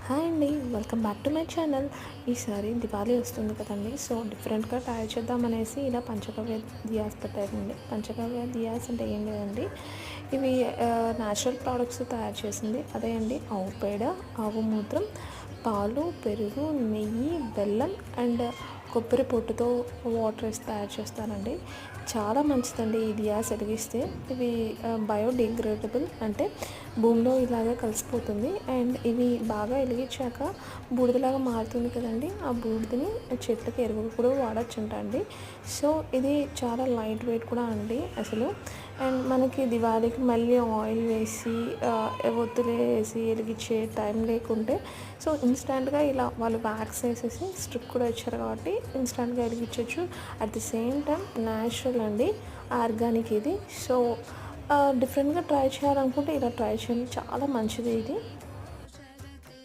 Hi అండి, welcome back to my channel. ఈసారి దివాళీ వస్తుంది కదండి, సో డిఫరెంట్గా ట్రై చేద్దామనేసి ఇలా పంచగవ్య దియాస్ పెట్టారండి. పంచగవ్య దియాస్ అంటే ఏం లేదండి, ఇవి న్యాచురల్ ప్రోడక్ట్స్ తయారు చేసింది అదే అండి. ఆవు పేడ, ఆవు మూత్రం, పాలు, పెరుగు, నెయ్యి, బెల్లం అండ్ కొబ్బరి పొట్టుతో వాటర్ వేసి తయారు చేస్తానండి. చాలా మంచిదండి ఈ దియాస్ వెలిగిస్తే. ఇవి బయోడిగ్రేడబుల్, అంటే భూమిలో ఇలాగే కలిసిపోతుంది. అండ్ ఇవి బాగా వెలిగించాక బూడిదలాగా మారుతుంది కదండి, ఆ బూడిదని చెట్లకి ఎరువులు కూడా వాడచ్చంట అండి. సో ఇది చాలా లైట్ వెయిట్ కూడా అండి అసలు. అండ్ మనకి దివాళీకి మళ్ళీ ఆయిల్ వేసి ఒత్తులు వేసి వెలిగించే టైం లేకుంటే, సో ఇన్స్టెంట్గా ఇలా వాళ్ళు వ్యాక్స్ వేసేసి స్ట్రిప్ కూడా ఇచ్చారు కాబట్టి ఇన్స్టెంట్గా వెలిగించవచ్చు. At the same time natural అండి, ఆర్గానిక్ ఇది. సో డిఫరెంట్గా ట్రై చేయాలనుకుంటే ఇలా ట్రై చేయండి, చాలా మంచిది ఇది.